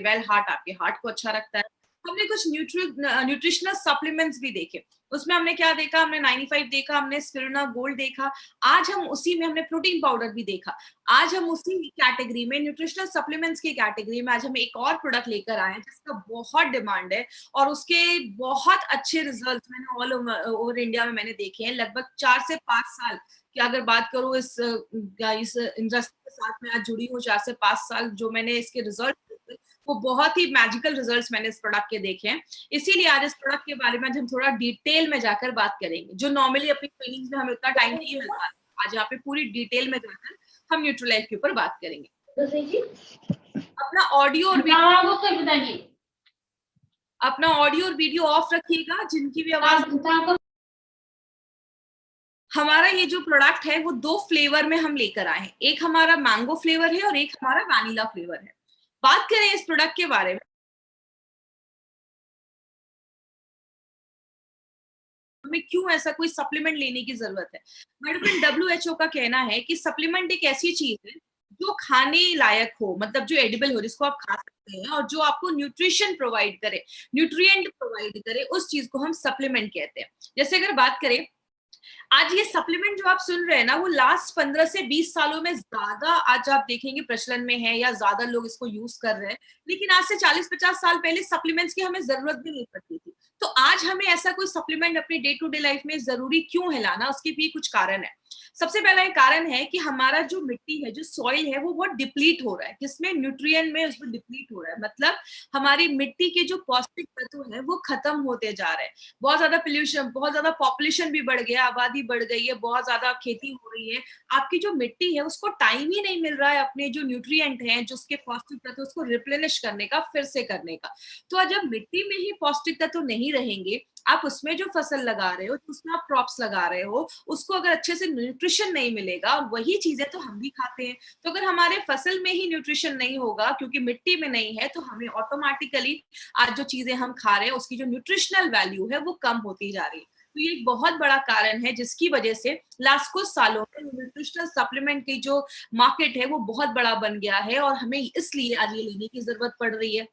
Well heart आपके heart को अच्छा रखता है। हमने कुछ न्यूट्रिशनल सप्लीमेंट्स भी देखे, उसमें हमने क्या देखा, हमने 95 देखा, हमने स्पिरुलिना गोल्ड देखा, आज हम उसी में हमने प्रोटीन पाउडर भी देखा। आज हम उसी कैटेगरी में न्यूट्रिशनल सप्लीमेंट्स की कैटेगरी में आज हम एक और प्रोडक्ट लेकर आए हैं जिसका बहुत डिमांड है और उसके बहुत अच्छे रिजल्ट्स मैंने ऑल ओवर इंडिया में मैंने देखे हैं। लगभग 4 से 5 साल की अगर बात करूं इस इंडस्ट्री के साथ में आज जुड़ी हूँ, 4 से 5 साल जो मैंने इसके रिजल्ट देखे वो बहुत ही मैजिकल रिजल्ट्स मैंने इस प्रोडक्ट के देखे हैं। इसीलिए आज इस प्रोडक्ट के बारे में आज हम थोड़ा डिटेल में जाकर बात करेंगे, जो नॉर्मली अपनी ट्रेनिंग्स में हमें उतना टाइम नहीं मिलता। आज यहाँ पे पूरी डिटेल में जाकर हम न्यूट्रीलाइफ के ऊपर बात करेंगे। अपना ऑडियो और वीडियो ऑफ रखिएगा, जिनकी भी आवाज। हमारा ये जो प्रोडक्ट है वो 2 फ्लेवर में हम लेकर आए हैं, एक हमारा मैंगो फ्लेवर है और एक हमारा वैनिला फ्लेवर है। बात करें इस प्रोडक्ट के बारे में, हमें क्यों ऐसा कोई सप्लीमेंट लेने की जरूरत है। मेडिकल WHO का कहना है कि सप्लीमेंट एक ऐसी चीज है जो खाने लायक हो, मतलब जो एडिबल हो, जिसको आप खा सकते हैं और जो आपको न्यूट्रिशन प्रोवाइड करे, न्यूट्रिएंट प्रोवाइड करे, उस चीज को हम सप्लीमेंट कहते हैं। जैसे अगर बात करें, आज ये सप्लीमेंट जो आप सुन रहे हैं ना, वो लास्ट 15 से 20 सालों में ज्यादा आज आप देखेंगे प्रचलन में है या ज्यादा लोग इसको यूज कर रहे हैं। लेकिन आज से 40-50 साल पहले सप्लीमेंट्स की हमें जरूरत भी नहीं पड़ती थी। तो आज हमें ऐसा कोई सप्लीमेंट अपनी डे टू डे लाइफ में जरूरी क्यों है लाना, उसके भी कुछ कारण है। सबसे पहला एक कारण है कि हमारा जो मिट्टी है, जो सॉइल है, वो बहुत डिप्लीट हो रहा है, किसमें, न्यूट्रिएंट में उसमें डिप्लीट हो रहा है। मतलब हमारी मिट्टी के जो पौष्टिक तत्व है वो खत्म होते जा रहे हैं। बहुत ज्यादा पोल्यूशन, बहुत ज्यादा पॉपुलेशन भी बढ़ गया, आबादी बढ़ गई है, बहुत ज्यादा खेती हो रही है। आपकी जो मिट्टी है उसको टाइम ही नहीं मिल रहा है अपने जो न्यूट्रिएंट हैं, जो उसके पौष्टिक तत्व, उसको रिप्लेनिश करने का, फिर से करने का। तो जब मिट्टी में ही पौष्टिक तत्व नहीं रहेंगे, आप उसमें जो फसल लगा रहे हो, उसमें आप क्रॉप्स लगा रहे हो, उसको अगर अच्छे से न्यूट्रिशन नहीं मिलेगा, और वही चीजें तो हम भी खाते हैं, तो अगर हमारे फसल में ही न्यूट्रिशन नहीं होगा क्योंकि मिट्टी में नहीं है, तो हमें ऑटोमेटिकली आज जो चीजें हम खा रहे हैं उसकी जो न्यूट्रिशनल वैल्यू है वो कम होती जा रही है। तो ये एक बहुत बड़ा कारण है जिसकी वजह से लास्ट कुछ सालों में न्यूट्रिशनल सप्लीमेंट की जो मार्केट है वो बहुत बड़ा बन गया है और हमें इसलिए आज ये लेने की जरूरत पड़ रही है।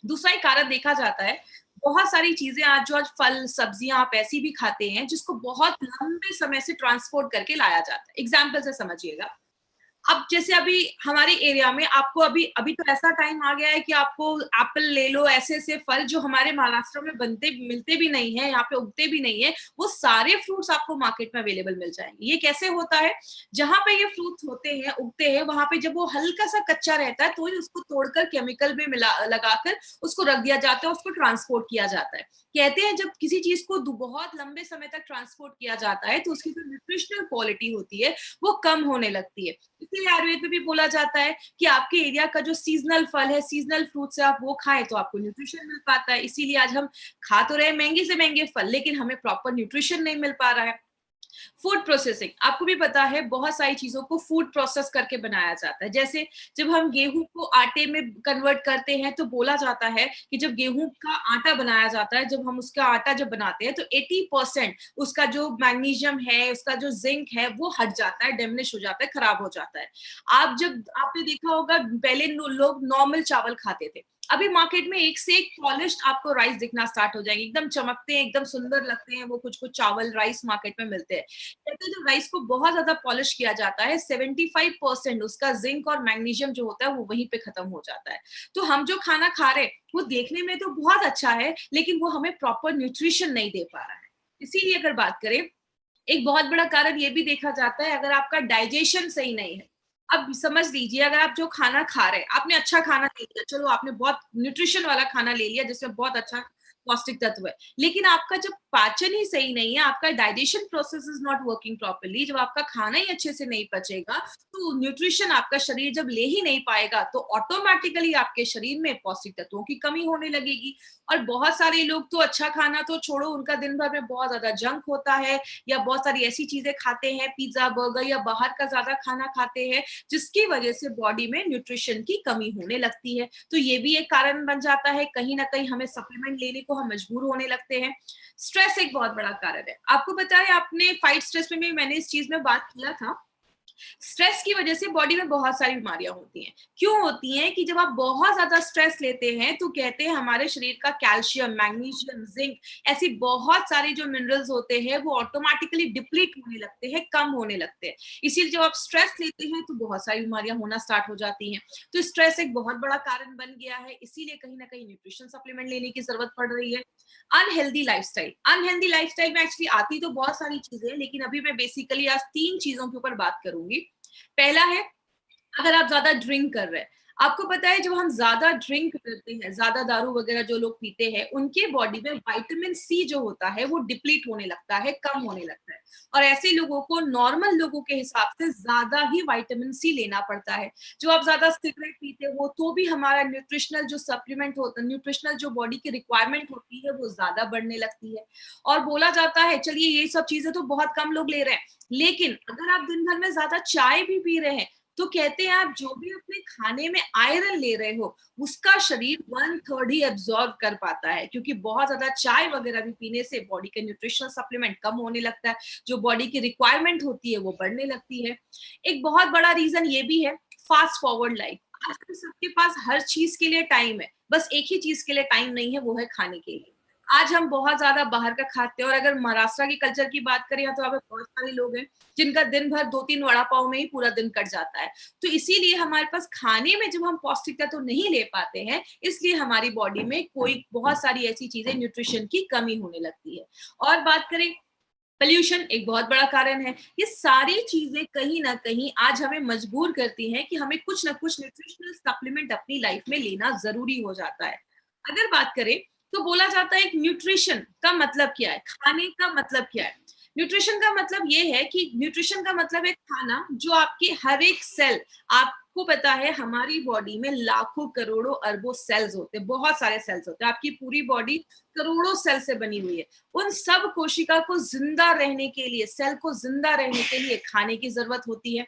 दूसरा एक कारण देखा जाता है, बहुत सारी चीजें आज जो आज फल सब्जियां आप ऐसी भी खाते हैं जिसको बहुत लंबे समय से ट्रांसपोर्ट करके लाया जाता है। एग्जाम्पल से समझिएगा, अब जैसे अभी हमारे एरिया में आपको अभी अभी तो ऐसा टाइम आ गया है कि आपको एप्पल ले लो, ऐसे ऐसे फल जो हमारे महाराष्ट्र में बनते मिलते भी नहीं है, यहाँ पे उगते भी नहीं है, वो सारे फ्रूट्स आपको मार्केट में अवेलेबल मिल जाएंगे। ये कैसे होता है, जहां पे ये फ्रूट्स होते हैं, उगते हैं, वहां पे जब वो हल्का सा कच्चा रहता है तो ही उसको तोड़कर केमिकल में मिला लगाकर उसको रख दिया जाता है, उसको ट्रांसपोर्ट किया जाता है। कहते हैं जब किसी चीज को बहुत लंबे समय तक ट्रांसपोर्ट किया जाता है तो उसकी जो न्यूट्रिशनल क्वालिटी होती है वो कम होने लगती है। इसलिए आयुर्वेद में भी बोला जाता है कि आपके एरिया का जो सीजनल फल है, सीजनल फ्रूट्स है, आप वो खाएं तो आपको न्यूट्रिशन मिल पाता है। इसीलिए आज हम खा तो रहे महंगे से महंगे फल, लेकिन हमें प्रॉपर न्यूट्रिशन नहीं मिल पा रहा है। फूड प्रोसेसिंग, आपको भी पता है बहुत सारी चीजों को फूड प्रोसेस करके बनाया जाता है। जैसे जब हम गेहूं को आटे में कन्वर्ट करते हैं तो बोला जाता है कि जब गेहूं का आटा बनाया जाता है, जब हम उसका आटा जब बनाते हैं तो 80% उसका जो मैग्नीशियम है, उसका जो जिंक है वो हट जाता है, डिमिनिश हो जाता है, खराब हो जाता है। आप जब आपने देखा होगा पहले लोग नॉर्मल चावल खाते थे, अभी मार्केट में एक से एक पॉलिश्ड आपको राइस दिखना स्टार्ट हो जाएंगे, एकदम चमकते हैं, एकदम सुंदर लगते हैं, वो कुछ कुछ चावल राइस मार्केट में मिलते हैं। कहते हैं जब राइस को बहुत ज्यादा पॉलिश किया जाता है, 75% उसका जिंक और मैग्नीशियम जो होता है वो वहीं पे खत्म हो जाता है। तो हम जो खाना खा रहे हैं वो देखने में तो बहुत अच्छा है, लेकिन वो हमें प्रॉपर न्यूट्रिशन नहीं दे पा रहा है। इसीलिए अगर बात करें, एक बहुत बड़ा कारण ये भी देखा जाता है, अगर आपका डाइजेशन सही नहीं है, अब समझ लीजिए अगर आप जो खाना खा रहे हैं, आपने अच्छा खाना ले लिया, चलो आपने बहुत न्यूट्रिशन वाला खाना ले लिया जिसमें बहुत अच्छा पौष्टिक तत्व है, लेकिन आपका जब पाचन ही सही नहीं है, आपका digestion process is not working properly, जब आपका खाना ही अच्छे से नहीं पचेगा तो न्यूट्रिशन आपका शरीर जब ले ही नहीं पाएगा तो ऑटोमेटिकली आपके शरीर में पौष्टिक तत्वों की कमी होने लगेगी। और बहुत सारे लोग तो अच्छा खाना तो छोड़ो, उनका दिन भर में बहुत ज्यादा जंक होता है या बहुत सारी ऐसी चीजें खाते हैं, पिज्जा बर्गर या बाहर का ज्यादा खाना खाते हैं, जिसकी वजह से बॉडी में न्यूट्रिशन की कमी होने लगती है। तो ये भी एक कारण बन जाता है, कहीं ना कहीं हमें सप्लीमेंट लेने को हम मजबूर होने लगते हैं। स्ट्रेस एक बहुत बड़ा कारण है। आपको पता है, आपने फाइट स्ट्रेस में भी मैंने इस चीज में बात किया था स्ट्रेस की वजह से बॉडी में बहुत सारी बीमारियां होती हैं। क्यों होती हैं कि जब आप बहुत ज्यादा स्ट्रेस लेते हैं तो कहते हैं हमारे शरीर का कैल्शियम, मैग्नीशियम, जिंक, ऐसी बहुत सारे जो मिनरल्स होते हैं वो ऑटोमेटिकली डिप्लीट होने लगते हैं, कम होने लगते हैं। इसीलिए जब आप स्ट्रेस लेते हैं तो बहुत सारी बीमारियां होना स्टार्ट हो जाती हैं। तो स्ट्रेस एक बहुत बड़ा कारण बन गया है, इसीलिए कहीं ना कहीं न्यूट्रिशन सप्लीमेंट लेने की जरूरत पड़ रही है। अनहेल्दी लाइफस्टाइल में एक्चुअली आती तो बहुत सारी चीजें हैं, लेकिन अभी मैं बेसिकली आज 3 चीजों के ऊपर बात करूंगी। पहला है, अगर आप ज्यादा ड्रिंक कर रहे हैं, आपको पता है जब हम ज्यादा ड्रिंक करते हैं, ज्यादा दारू वगैरह जो लोग पीते हैं, उनके बॉडी में विटामिन सी जो होता है वो डिप्लीट होने लगता है, कम होने लगता है। और ऐसे लोगों को नॉर्मल लोगों के हिसाब से ज्यादा ही विटामिन सी लेना पड़ता है। जो आप ज्यादा सिगरेट पीते हो तो भी हमारा न्यूट्रिशनल जो सप्लीमेंट होता है, न्यूट्रिशनल जो बॉडी की रिक्वायरमेंट होती है वो ज्यादा बढ़ने लगती है। और बोला जाता है, चलिए ये सब चीजें तो बहुत कम लोग ले रहे हैं, लेकिन अगर आप दिन भर में ज्यादा चाय भी पी रहे हैं तो कहते हैं आप जो भी अपने खाने में आयरन ले रहे हो उसका शरीर 1/3 ही एब्जॉर्ब कर पाता है, क्योंकि बहुत ज्यादा चाय वगैरह भी पीने से बॉडी का न्यूट्रिशनल सप्लीमेंट कम होने लगता है, जो बॉडी की रिक्वायरमेंट होती है वो बढ़ने लगती है। एक बहुत बड़ा रीजन ये भी है, फास्ट फॉरवर्ड लाइफ। आजकल सबके पास हर चीज के लिए टाइम है, बस एक ही चीज के लिए टाइम नहीं है, वो है खाने के लिए। आज हम बहुत ज्यादा बाहर का खाते हैं, और अगर महाराष्ट्र की कल्चर की बात करें तो यहाँ पे बहुत सारे लोग हैं जिनका दिन भर 2-3 वड़ा पाव में ही पूरा दिन कट जाता है। तो इसीलिए हमारे पास खाने में जब हम पौष्टिक तत्व तो नहीं ले पाते हैं, इसलिए हमारी बॉडी में कोई बहुत सारी ऐसी चीजें, न्यूट्रिशन की कमी होने लगती है। और बात करें, पोल्यूशन एक बहुत बड़ा कारण है। ये सारी चीजें कहीं ना कहीं आज हमें मजबूर करती हैं कि हमें कुछ ना कुछ न्यूट्रिशनल सप्लीमेंट अपनी लाइफ में लेना जरूरी हो जाता है। अगर बात करें तो बोला जाता है कि न्यूट्रिशन का मतलब क्या है, खाने का मतलब क्या है। न्यूट्रिशन का मतलब ये है कि न्यूट्रिशन का मतलब है खाना जो आपके हर एक सेल, आपको पता है हमारी बॉडी में लाखों करोड़ों अरबों सेल्स होते हैं, बहुत सारे सेल्स होते हैं, आपकी पूरी बॉडी करोड़ों सेल से बनी हुई है। उन सब कोशिका को जिंदा रहने के लिए, सेल को जिंदा रहने के लिए खाने की जरूरत होती है।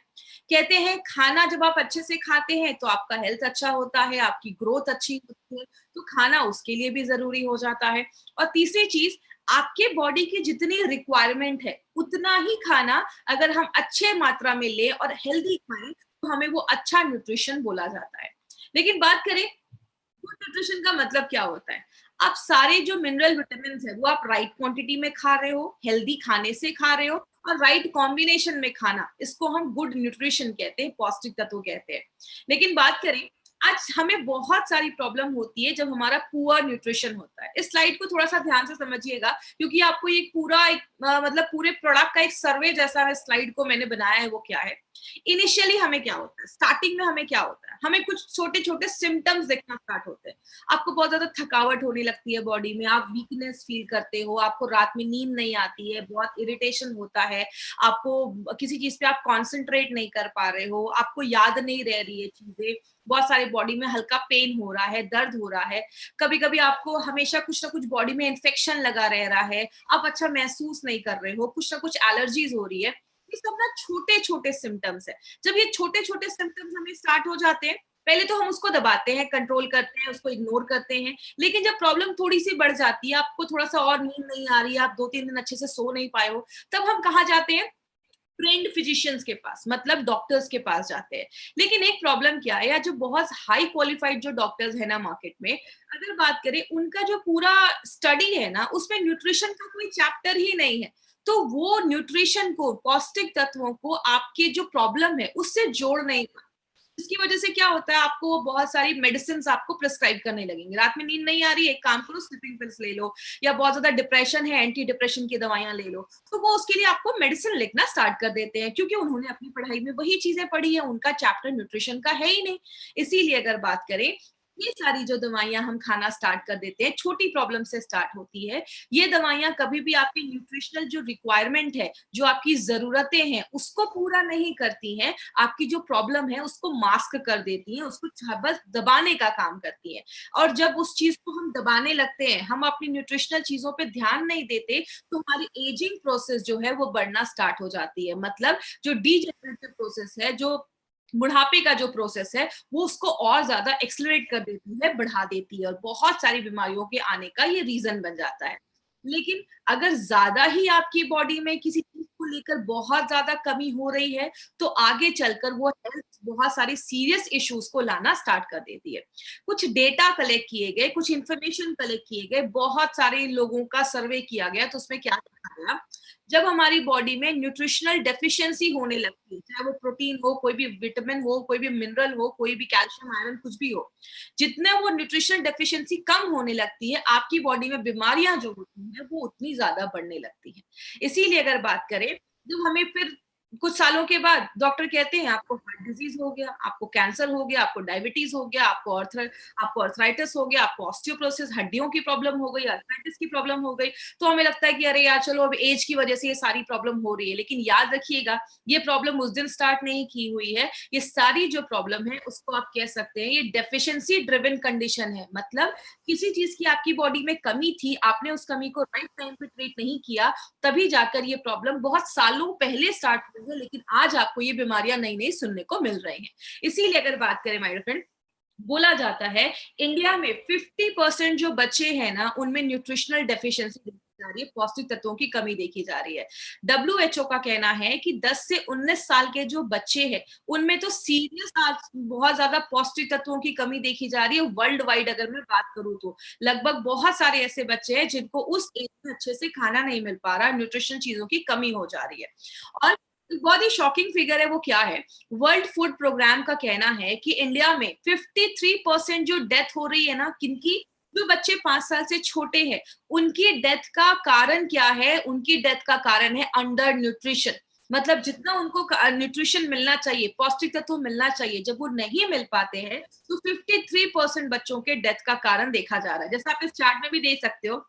कहते हैं खाना जब आप अच्छे से खाते हैं तो आपका हेल्थ अच्छा होता है, आपकी ग्रोथ अच्छी होती है, तो खाना उसके लिए भी जरूरी हो जाता है। और तीसरी चीज, आपके बॉडी की जितनी रिक्वायरमेंट है उतना ही खाना अगर हम अच्छे मात्रा में ले और हेल्दी खाएं तो हमें वो अच्छा न्यूट्रिशन बोला जाता है। लेकिन बात करें गुड न्यूट्रिशन का मतलब क्या होता है, आप सारे जो मिनरल विटामिन है वो आप राइट क्वांटिटी में खा रहे हो, हेल्दी खाने से खा रहे हो, और राइट कॉम्बिनेशन में खाना, इसको हम गुड न्यूट्रिशन कहते हैं, पौष्टिक तत्व कहते हैं। लेकिन बात करें, आज हमें बहुत सारी प्रॉब्लम होती है जब हमारा पुअर न्यूट्रिशन होता है। इस स्लाइड को थोड़ा सा ध्यान से समझिएगा, क्योंकि आपको ये पूरा एक मतलब पूरे प्रोडक्ट का एक सर्वे जैसा है, स्लाइड को मैंने बनाया है। वो क्या है, इनिशियली हमें क्या होता है, स्टार्टिंग में हमें क्या होता है, हमें कुछ छोटे छोटे सिम्टम्स दिखना स्टार्ट होते हैं। आपको बहुत ज्यादा थकावट होने लगती है बॉडी में, आप वीकनेस फील करते हो, आपको रात में नींद नहीं आती है, बहुत इरिटेशन होता है, आपको किसी चीज पे आप कॉन्सेंट्रेट नहीं कर पा रहे हो, आपको याद नहीं रह रही है चीजें, बहुत सारे बॉडी में हल्का पेन हो रहा है, दर्द हो रहा है, कभी कभी आपको हमेशा कुछ ना कुछ बॉडी में इन्फेक्शन लगा रह रहा है, आप अच्छा महसूस नहीं कर रहे हो, कुछ ना कुछ एलर्जीज हो रही है। ये सब ना छोटे छोटे सिम्टम्स है। जब ये छोटे छोटे सिम्टम्स हमें स्टार्ट हो जाते हैं, पहले तो हम उसको दबाते हैं, कंट्रोल करते हैं, उसको इग्नोर करते हैं। लेकिन जब प्रॉब्लम थोड़ी सी बढ़ जाती है, आपको थोड़ा सा और नींद नहीं आ रही है, आप 2-3 दिन अच्छे से सो नहीं पाए हो, तब हम कहाँ जाते हैं, ट्रेंड फिजिशियंस के पास, मतलब डॉक्टर्स के पास जाते हैं। लेकिन एक प्रॉब्लम क्या है, या जो बहुत हाई क्वालिफाइड जो डॉक्टर्स है ना मार्केट में, अगर बात करें, उनका जो पूरा स्टडी है ना उसमें न्यूट्रिशन का कोई चैप्टर ही नहीं है। तो वो न्यूट्रिशन को, पौष्टिक तत्वों को आपके जो प्रॉब्लम है उससे जोड़ नहीं पाते। इसकी वजह से क्या होता है, आपको बहुत सारी मेडिसिन आपको प्रिस्क्राइब करने लगेंगे। रात में नींद नहीं आ रही है, एक काम करो, स्लीपिंग पिल्स ले लो, या बहुत ज्यादा डिप्रेशन है, एंटी डिप्रेशन की दवाइयां ले लो। तो वो उसके लिए आपको मेडिसिन लिखना स्टार्ट कर देते हैं, क्योंकि उन्होंने अपनी पढ़ाई में वही चीजें पढ़ी है, उनका चैप्टर न्यूट्रिशन का है ही नहीं। इसीलिए अगर बात करें, ये सारी जो दवाइयां हम खाना स्टार्ट कर देते हैं, छोटी प्रॉब्लम से स्टार्ट होती है। ये दवाइयां कभी भी आपकी न्यूट्रिशनल जो रिक्वायरमेंट है, जो आपकी जरूरतें हैं, उसको पूरा नहीं करती हैं। आपकी जो प्रॉब्लम है उसको मास्क कर देती हैं, उसको बस दबाने का काम करती हैं। और जब उस चीज को हम दबाने लगते हैं, हम अपनी न्यूट्रिशनल चीजों पे ध्यान नहीं देते, तो हमारी एजिंग प्रोसेस जो है वो बढ़ना स्टार्ट हो जाती है। मतलब जो डीजेनरेटिव प्रोसेस है, जो बुढ़ापे का जो प्रोसेस है, वो उसको और ज्यादा एक्सलरेट कर देती है, बढ़ा देती है, और बहुत सारी बीमारियों के आने का ये रीजन बन जाता है। लेकिन अगर ज्यादा ही आपकी बॉडी में किसी चीज को लेकर बहुत ज्यादा कमी हो रही है, तो आगे चलकर वो हेल्थ बहुत सारी सीरियस इश्यूज को लाना स्टार्ट कर देती है। कुछ डेटा कलेक्ट किए गए, कुछ इंफॉर्मेशन कलेक्ट किए गए, बहुत सारे लोगों का सर्वे किया गया, तो उसमें क्या देखा गया, जब हमारी बॉडी में न्यूट्रिशनल डेफिशिएंसी होने लगती है, चाहे वो प्रोटीन हो, कोई भी विटामिन हो, कोई भी मिनरल हो, कोई भी कैल्शियम आयरन कुछ भी हो, जितने वो न्यूट्रिशनल डेफिशिएंसी कम होने लगती है, आपकी बॉडी में बीमारियां जो होती हैं वो उतनी ज्यादा बढ़ने लगती हैं। इसीलिए अगर बात करें, जब हमें फिर कुछ सालों के बाद डॉक्टर कहते हैं आपको हार्ट डिजीज हो गया, आपको कैंसर हो गया, आपको डायबिटीज हो गया, आपको अर्थराइटिस हो गया, आपको ऑस्टियोपोरोसिस हड्डियों की प्रॉब्लम हो गई, अर्थराइटिस की प्रॉब्लम हो गई, तो हमें लगता है कि अरे यार चलो अब एज की वजह से ये सारी प्रॉब्लम हो रही है। लेकिन याद रखिएगा, ये प्रॉब्लम उस दिन स्टार्ट नहीं की हुई है। ये सारी जो प्रॉब्लम है उसको आप कह सकते हैं ये डेफिशिएंसी ड्रिवन कंडीशन है। मतलब किसी चीज की आपकी बॉडी में कमी थी, आपने उस कमी को राइट टाइम पे ट्रीट नहीं किया, तभी जाकर ये प्रॉब्लम बहुत सालों पहले स्टार्ट हुई है, लेकिन आज आपको ये बीमारियां नई नई सुनने को मिल रही हैं। इसीलिए अगर बात करें माय फ्रेंड, बोला जाता है इंडिया में 50% जो बच्चे हैं ना, उनमें न्यूट्रिशनल डेफिशिएंसी देखी जा रही है, पौष्टिक तत्वों की कमी देखी जा रही है। डब्ल्यूएचओ का कहना है कि 10 से 19 साल के जो बच्चे हैं, उनमें तो सीरियस आज बहुत ज्यादा पौष्टिक तत्वों की कमी देखी जा रही है। वर्ल्ड वाइड अगर मैं बात करूं तो लगभग बहुत सारे ऐसे बच्चे हैं जिनको उस एज में अच्छे से खाना नहीं मिल पा रहा, न्यूट्रिशन चीजों की कमी हो जा रही है। और बहुत ही शॉकिंग फिगर है, वो क्या है, वर्ल्ड फूड प्रोग्राम का कहना है कि इंडिया में 53% जो डेथ हो रही है ना, किनकी, जो बच्चे 5 साल से छोटे हैं, उनकी डेथ का कारण क्या है, उनकी डेथ का कारण है अंडर न्यूट्रिशन। मतलब जितना उनको न्यूट्रिशन मिलना चाहिए, पौष्टिक तत्व मिलना चाहिए, जब वो नहीं मिल पाते हैं, तो 53% बच्चों के डेथ का कारण देखा जा रहा है। जैसा आप इस चार्ट में भी देख सकते हो,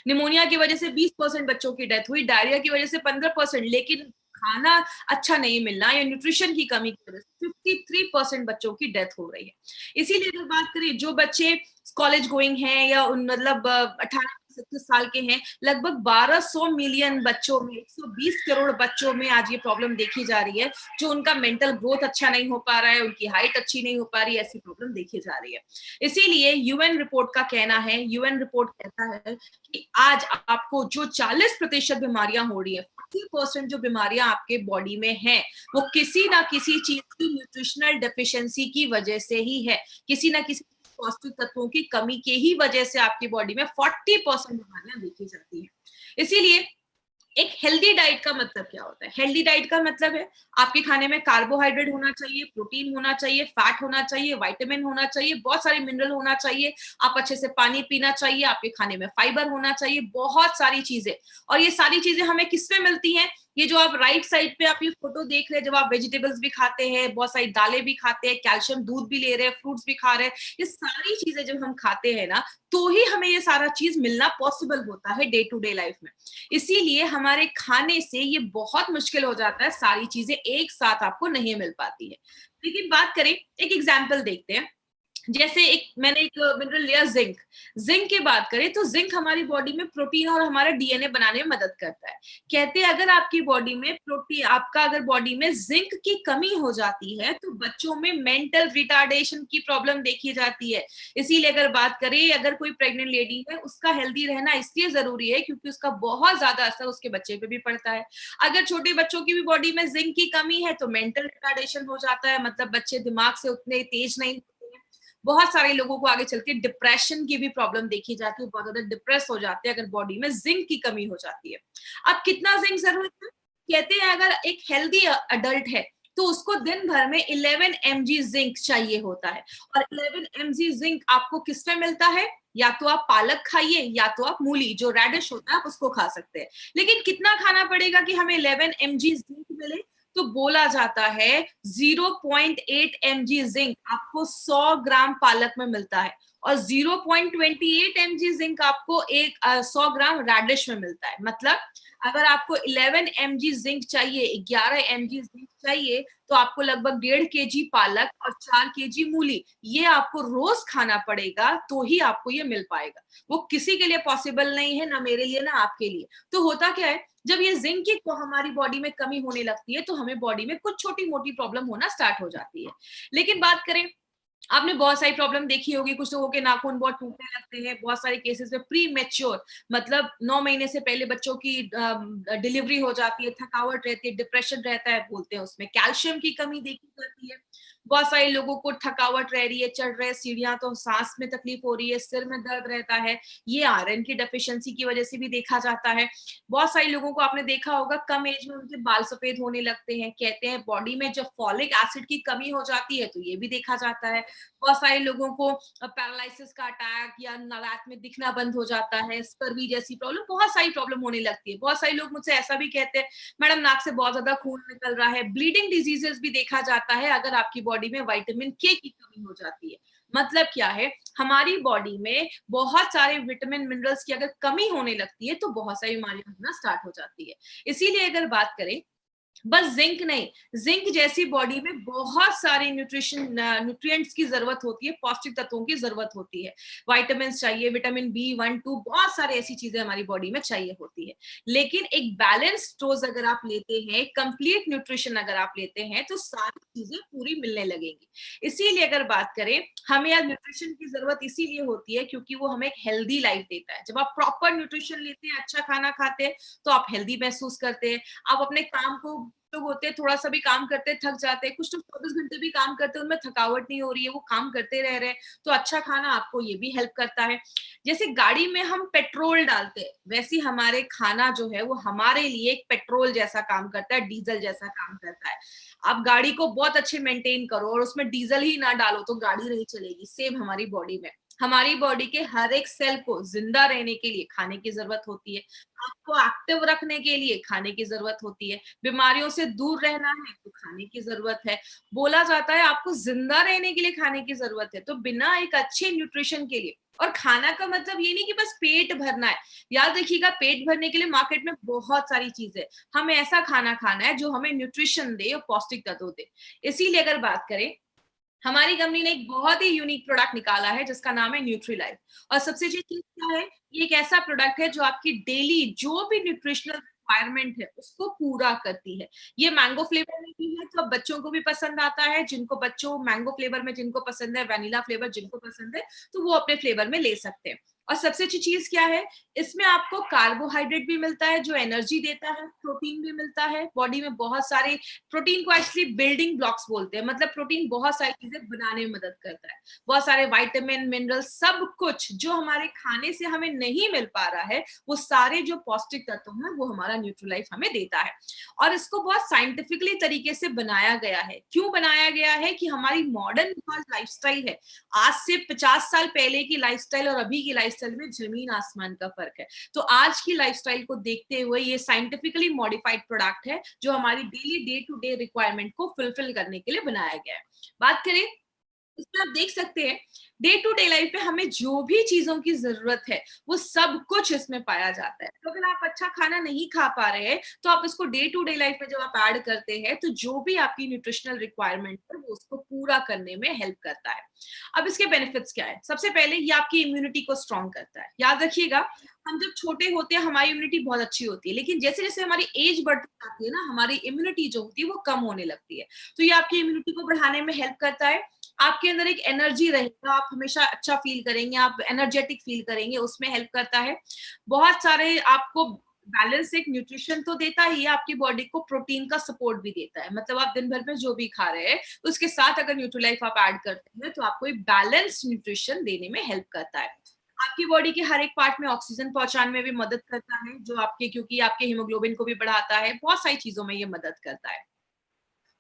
निमोनिया की वजह से 20% बच्चों की डेथ हुई, डायरिया की वजह से 15%, लेकिन खाना अच्छा नहीं मिलना या न्यूट्रिशन की कमी की वजह से 53% बच्चों की डेथ हो रही है। इसीलिए अगर बात करें, जो बच्चे कॉलेज गोइंग हैं या उन मतलब 18 से 27 साल के हैं, लगभग 1200 मिलियन बच्चों में, 120 करोड़ बच्चों में आज ये प्रॉब्लम देखी जा रही है, जो उनका मेंटल ग्रोथ अच्छा नहीं हो पा रहा है, उनकी हाइट अच्छी नहीं हो पा रही है, ऐसी प्रॉब्लम देखी जा रही है। इसीलिए यूएन रिपोर्ट का कहना है, यूएन रिपोर्ट कहता है कि आज आपको जो 40% बीमारियां हो रही है, 40% जो बीमारियां आपके बॉडी में हैं, वो किसी ना किसी चीज की न्यूट्रिशनल डेफिशिएंसी की वजह से ही है। किसी ना किसी पौष्टिक तत्वों की कमी के ही वजह से आपकी बॉडी में 40% बीमारियां देखी जाती है। इसीलिए एक हेल्दी डाइट का मतलब क्या होता है? हेल्दी डाइट का मतलब है आपके खाने में कार्बोहाइड्रेट होना चाहिए, प्रोटीन होना चाहिए, फैट होना चाहिए, विटामिन होना चाहिए, बहुत सारे मिनरल होना चाहिए, आप अच्छे से पानी पीना चाहिए, आपके खाने में फाइबर होना चाहिए, बहुत सारी चीजें। और ये सारी चीजें हमें किसमें मिलती हैं? ये जो आप राइट साइड पे आप ये फोटो देख रहे हैं, जब आप वेजिटेबल्स भी खाते हैं, बहुत सारी दालें भी खाते हैं, कैल्शियम दूध भी ले रहे हैं, फ्रूट्स भी खा रहे हैं, ये सारी चीजें जब हम खाते हैं ना, तो ही हमें ये सारा चीज मिलना पॉसिबल होता है डे टू डे लाइफ में। इसीलिए हमारे खाने से ये बहुत मुश्किल हो जाता है, सारी चीजें एक साथ आपको नहीं मिल पाती है। लेकिन बात करें, एक एग्जाम्पल देखते हैं, जैसे मैंने एक मिनरल लिया जिंक। जिंक की बात करें तो जिंक हमारी बॉडी में प्रोटीन और हमारा डीएनए बनाने में मदद करता है। कहते हैं अगर आपकी बॉडी में प्रोटीन, आपका अगर बॉडी में जिंक की कमी हो जाती है, तो बच्चों में मेंटल रिटार्डेशन की प्रॉब्लम देखी जाती है। इसीलिए अगर बात करें, अगर कोई प्रेग्नेंट लेडी है, उसका हेल्दी रहना इसलिए जरूरी है क्योंकि उसका बहुत ज्यादा असर उसके बच्चे पे भी पड़ता है। अगर छोटे बच्चों की भी बॉडी में जिंक की कमी है, तो मेंटल रिटार्डेशन हो जाता है, मतलब बच्चे दिमाग से उतने तेज नहीं। बहुत सारे लोगों को आगे चल के डिप्रेशन की भी प्रॉब्लम देखी जाती है, बहुत ज्यादा डिप्रेस हो जाते हैं अगर बॉडी में जिंक की कमी हो जाती है। अब कितना जिंक जरूरत है? कहते हैं अगर एक हेल्दी अडल्ट है तो उसको दिन भर में 11 mg जिंक चाहिए होता है। और 11 mg जिंक आपको किसमें मिलता है? या तो आप पालक खाइए, या तो आप मूली, जो रेडिश होता है, आप उसको खा सकते हैं। लेकिन कितना खाना पड़ेगा कि हमें 11 mg जिंक मिले? तो बोला जाता है 0.8 mg जिंक आपको 100 ग्राम पालक में मिलता है, और 0.28 mg जिंक आपको 100 ग्राम रेडिश में मिलता है। मतलब अगर आपको 11 mg जिंक चाहिए, 11 mg जिंक चाहिए, तो आपको लगभग 1.5 kg पालक और 4 kg मूली, ये आपको रोज खाना पड़ेगा, तो ही आपको ये मिल पाएगा। वो किसी के लिए पॉसिबल नहीं है, ना मेरे लिए ना आपके लिए। तो होता क्या है, जब ये जिंक की हमारी बॉडी में कमी होने लगती है, तो हमें बॉडी में कुछ छोटी मोटी प्रॉब्लम होना स्टार्ट हो जाती है। लेकिन बात करें आपने बहुत सारी प्रॉब्लम देखी होगी, कुछ लोगों के नाखून बहुत टूटने लगते हैं, बहुत सारे केसेस में प्री मैच्योर मतलब 9 महीने से पहले बच्चों की डिलीवरी हो जाती है, थकावट रहती है, डिप्रेशन रहता है बोलते हैं उसमें, कैल्शियम की कमी देखी जाती है। बहुत सारे लोगों को थकावट रह रही है, चढ़ रहे सीढ़ियाँ तो सांस में तकलीफ हो रही है, सिर में दर्द रहता है, ये आयरन की डेफिशिएंसी की वजह से भी देखा जाता है। बहुत सारे लोगों को आपने देखा होगा कम एज में उनके बाल सफेद होने लगते हैं, कहते हैं बॉडी में जब फॉलिक एसिड की कमी हो जाती है तो ये भी देखा जाता है। बहुत सारे लोगों को पैरालिसिस का अटैक या रात में दिखना बंद हो जाता है, स्कर्वी जैसी प्रॉब्लम, बहुत सारी प्रॉब्लम होने लगती है। बहुत सारे लोग मुझसे ऐसा भी कहते हैं, मैडम नाक से बहुत ज्यादा खून निकल रहा है। ब्लीडिंग डिजीजेस भी देखा जाता है अगर आपकी बॉडी में विटामिन के की कमी हो जाती है। मतलब क्या है, हमारी बॉडी में बहुत सारे विटामिन मिनरल्स की अगर कमी होने लगती है तो बहुत सारी बीमारियां होना स्टार्ट हो जाती है। इसीलिए अगर बात करें, बस जिंक नहीं, जिंक जैसी बॉडी में बहुत सारे न्यूट्रिएंट्स की जरूरत होती है, पौष्टिक तत्वों की जरूरत होती है। विटामिन चाहिए, विटामिन बी 1 2, बहुत सारे ऐसी चीजें हमारी बॉडी में चाहिए होती है। लेकिन एक बैलेंस डोज अगर आप लेते हैं, कंप्लीट न्यूट्रिशन अगर आप लेते हैं तो सारी चीजें पूरी मिलने लगेंगी। इसीलिए अगर बात करें, हमें यार न्यूट्रिशन की जरूरत इसीलिए होती है क्योंकि वो हमें एक हेल्दी लाइफ देता है। जब आप प्रॉपर न्यूट्रिशन लेते हैं, अच्छा खाना खाते हैं, तो आप हेल्दी महसूस करते हैं। आप अपने काम को, लोग होते हैं थोड़ा सा भी काम करते हैं थक जाते हैं, कुछ लोग 24 घंटे भी काम करते हैं, उनमें थकावट नहीं हो रही है, वो काम करते रह रहे हैं, तो अच्छा खाना आपको ये भी हेल्प करता है। जैसे गाड़ी में हम पेट्रोल डालते हैं, वैसे ही हमारे खाना जो है वो हमारे लिए एक पेट्रोल जैसा काम करता है, डीजल जैसा काम करता है। आप गाड़ी को बहुत अच्छे मेंटेन करो और उसमें डीजल ही ना डालो तो गाड़ी नहीं चलेगी। सेम हमारी बॉडी में, हमारी बॉडी के हर एक सेल को जिंदा रहने के लिए खाने की जरूरत होती है, आपको एक्टिव रखने के लिए खाने की जरूरत होती है, बीमारियों से दूर रहना है तो खाने की जरूरत है। बोला जाता है आपको जिंदा रहने के लिए खाने की जरूरत है, तो बिना एक अच्छे न्यूट्रिशन के लिए, और खाना का मतलब ये नहीं कि बस पेट भरना है। याद रखिएगा, पेट भरने के लिए मार्केट में बहुत सारी चीजें, हमें ऐसा खाना खाना है जो हमें न्यूट्रिशन दे और पौष्टिक तत्व दे। इसीलिए अगर बात करें, हमारी कंपनी ने एक बहुत ही यूनिक प्रोडक्ट निकाला है जिसका नाम है न्यूट्रीलाइफ। और सबसे अच्छी चीज क्या है, ये एक ऐसा प्रोडक्ट है जो आपकी डेली जो भी न्यूट्रिशनल रिक्वायरमेंट है उसको पूरा करती है। ये मैंगो फ्लेवर में भी है, तो अब बच्चों को भी पसंद आता है, जिनको बच्चों मैंगो फ्लेवर में जिनको पसंद है, वैनिला फ्लेवर जिनको पसंद है, तो वो अपने फ्लेवर में ले सकते हैं। और सबसे अच्छी चीज क्या है, इसमें आपको कार्बोहाइड्रेट भी मिलता है जो एनर्जी देता है, प्रोटीन भी मिलता है, बॉडी में बहुत सारे प्रोटीन को एक्चुअली बिल्डिंग ब्लॉक्स बोलते हैं, मतलब प्रोटीन बहुत सारी चीजें बनाने में मदद करता है। बहुत सारे विटामिन मिनरल सब कुछ जो हमारे खाने से हमें नहीं मिल पा रहा है, वो सारे जो पौष्टिक तत्व हैं वो हमारा न्यूट्रीलाइफ हमें देता है। और इसको बहुत साइंटिफिकली तरीके से बनाया गया है। क्यों बनाया गया है कि हमारी मॉडर्न लाइफस्टाइल है, आज से 50 साल पहले की लाइफस्टाइल और अभी की लाइफस्टाइल में जमीन आसमान का फर्क है। तो आज की लाइफस्टाइल को देखते हुए ये साइंटिफिकली मॉडिफाइड प्रोडक्ट है जो हमारी daily day to day requirement को फुलफिल करने के लिए बनाया गया है। बात करें, इसमें आप देख सकते हैं डे टू डे लाइफ में हमें जो भी चीजों की जरूरत है वो सब कुछ इसमें पाया जाता है। तो अगर आप अच्छा खाना नहीं खा पा रहे हैं तो आप इसको डे टू डे लाइफ में जब आप ऐड करते हैं तो जो भी आपकी न्यूट्रिशनल रिक्वायरमेंट है वो उसको पूरा करने में हेल्प करता है। अब इसके बेनिफिट्स क्या है, सबसे पहले ये आपकी इम्यूनिटी को स्ट्रॉन्ग करता है। याद रखिएगा, हम जब छोटे होते हैं हमारी इम्यूनिटी बहुत अच्छी होती है, लेकिन जैसे जैसे हमारी एज बढ़ती जाती है ना, हमारी इम्यूनिटी जो होती है वो कम होने लगती है। तो ये आपकी इम्यूनिटी को बढ़ाने में हेल्प करता है। आपके अंदर एक एनर्जी रहेगा, आप हमेशा अच्छा फील करेंगे, आप एनर्जेटिक फील करेंगे, उसमें हेल्प करता है। बहुत सारे आपको बैलेंस एक न्यूट्रिशन तो देता ही है, आपकी बॉडी को प्रोटीन का सपोर्ट भी देता है। मतलब आप दिन भर में जो भी खा रहे हैं उसके साथ अगर न्यूट्रीलाइफ आप ऐड करते हैं तो आपको एक बैलेंस न्यूट्रिशन देने में हेल्प करता है। आपकी बॉडी के हर एक पार्ट में ऑक्सीजन पहुंचाने में भी मदद करता है, जो आपके, क्योंकि आपके हीमोग्लोबिन को भी बढ़ाता है, बहुत सारी चीजों में ये मदद करता है।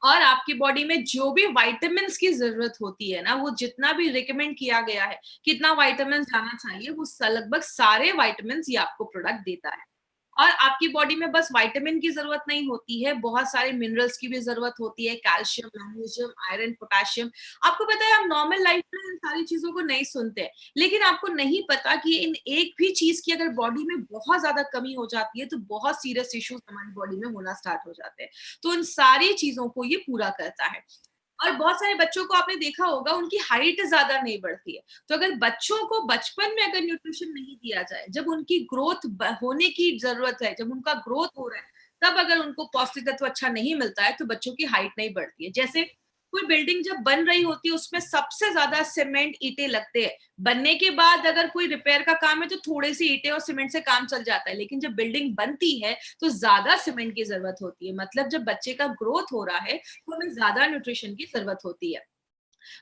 और आपकी बॉडी में जो भी विटामिन की जरूरत होती है ना, वो जितना भी रिकमेंड किया गया है कितना विटामिन जाना चाहिए, वो लगभग सारे विटामिन ये आपको प्रोडक्ट देता है। और आपकी बॉडी में बस विटामिन की जरूरत नहीं होती है, बहुत सारे मिनरल्स की भी जरूरत होती है, कैल्शियम, मैग्नीशियम, आयरन, पोटेशियम। आपको पता है, हम नॉर्मल लाइफ में इन सारी चीजों को नहीं सुनते, लेकिन आपको नहीं पता कि इन एक भी चीज की अगर बॉडी में बहुत ज्यादा कमी हो जाती है तो बहुत सीरियस इश्यूज हमारी बॉडी में होना स्टार्ट हो जाते हैं। तो इन सारी चीजों को ये पूरा करता है। और बहुत सारे बच्चों को आपने देखा होगा उनकी हाइट ज्यादा नहीं बढ़ती है। तो अगर बच्चों को बचपन में अगर न्यूट्रिशन नहीं दिया जाए, जब उनकी ग्रोथ होने की जरूरत है, जब उनका ग्रोथ हो रहा है, तब अगर उनको पौष्टिक तत्व अच्छा नहीं मिलता है तो बच्चों की हाइट नहीं बढ़ती है। जैसे कोई बिल्डिंग जब बन रही होती है उसमें सबसे ज्यादा सीमेंट ईंटें लगते हैं। बनने के बाद अगर कोई रिपेयर का काम है तो थोड़े से ईंटें और सीमेंट से काम चल जाता है, लेकिन जब बिल्डिंग बनती है तो ज्यादा सीमेंट की जरूरत होती है। मतलब जब बच्चे का ग्रोथ हो रहा है तो हमें ज्यादा न्यूट्रिशन की जरूरत होती है।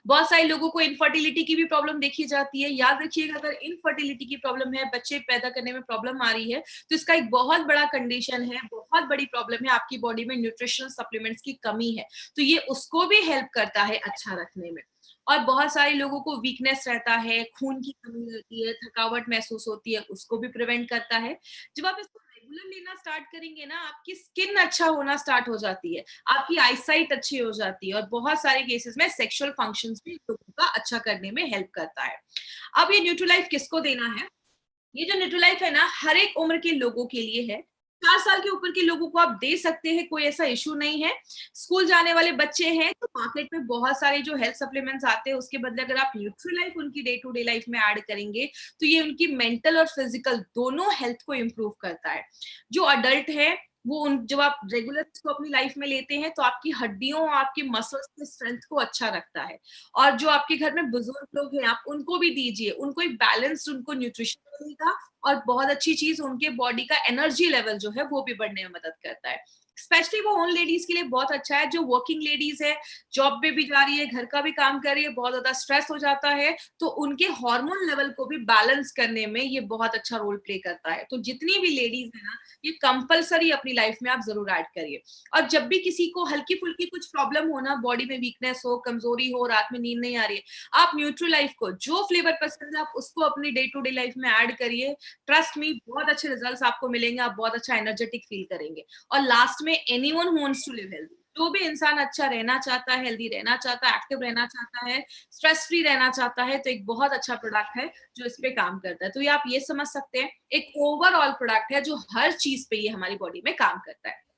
बहुत सारे लोगों को इनफर्टिलिटी की भी प्रॉब्लम देखी जाती है। याद रखिएगा, अगर इनफर्टिलिटी की प्रॉब्लम है, बच्चे पैदा करने में प्रॉब्लम आ रही है, तो इसका एक बहुत बड़ा कंडीशन है, बहुत बड़ी प्रॉब्लम है, आपकी बॉडी में न्यूट्रिशनल सप्लीमेंट्स की कमी है। तो ये उसको भी हेल्प करता है अच्छा रखने में। और बहुत सारे लोगों को वीकनेस रहता है, खून की कमी रहती है, थकावट महसूस होती है, उसको भी प्रिवेंट करता है। जब आप इसको रेगुलर लेना स्टार्ट करेंगे ना, आपकी स्किन अच्छा होना स्टार्ट हो जाती है, आपकी आईसाइट अच्छी हो जाती है, और बहुत सारे केसेस में सेक्सुअल फंक्शंस भी लोगों का अच्छा करने में हेल्प करता है। अब ये न्यूट्रीलाइफ किसको देना है? ये जो न्यूट्रीलाइफ है ना, हर एक उम्र के लोगों के लिए है। 4 साल के ऊपर के लोगों को आप दे सकते हैं, कोई ऐसा इश्यू नहीं है। स्कूल जाने वाले बच्चे हैं तो मार्केट में बहुत सारे जो हेल्थ सप्लीमेंट्स आते हैं, उसके बदले अगर आप न्यूट्रीलाइफ उनकी डे टू डे लाइफ में ऐड करेंगे, तो ये उनकी मेंटल और फिजिकल दोनों हेल्थ को इम्प्रूव करता है। जो अडल्ट है वो उन जब आप रेगुलर इसको अपनी लाइफ में लेते हैं तो आपकी हड्डियों और आपकी मसल्स के स्ट्रेंथ को अच्छा रखता है। और जो आपके घर में बुजुर्ग लोग हैं, आप उनको भी दीजिए, उनको एक बैलेंस्ड उनको न्यूट्रिशन मिलेगा। और बहुत अच्छी चीज, उनके बॉडी का एनर्जी लेवल जो है वो भी बढ़ने में मदद करता है। स्पेशली वो उन लेडीज के लिए बहुत अच्छा है जो वर्किंग लेडीज है, जॉब पे भी जा रही है, घर का भी काम कर रही है, बहुत ज्यादा स्ट्रेस हो जाता है, तो उनके हार्मोन लेवल को भी बैलेंस करने में ये बहुत अच्छा रोल प्ले करता है। तो जितनी भी लेडीज है ना, ये कंपलसरी अपनी लाइफ में आप जरूर ऐड करिए। और जब भी किसी को हल्की फुल्की कुछ प्रॉब्लम हो ना, बॉडी में वीकनेस हो, कमजोरी हो, रात में नींद नहीं आ रही है, आप न्यूट्रीलाइफ को जो फ्लेवर पसंद है आप उसको अपनी डे टू डे लाइफ में ऐड करिए। ट्रस्ट मी, बहुत अच्छे रिजल्ट्स आपको मिलेंगे, आप बहुत अच्छा एनर्जेटिक फील करेंगे। और लास्ट में, anyone who wants to live healthy, जो भी इंसान अच्छा रहना चाहता है, हेल्दी रहना चाहता है, एक्टिव रहना चाहता है, स्ट्रेस फ्री रहना चाहता है, तो एक बहुत अच्छा प्रोडक्ट है जो इस पे काम करता है। तो ये आप ये समझ सकते हैं, एक ओवरऑल प्रोडक्ट है जो हर चीज पे ये हमारी बॉडी में काम करता है।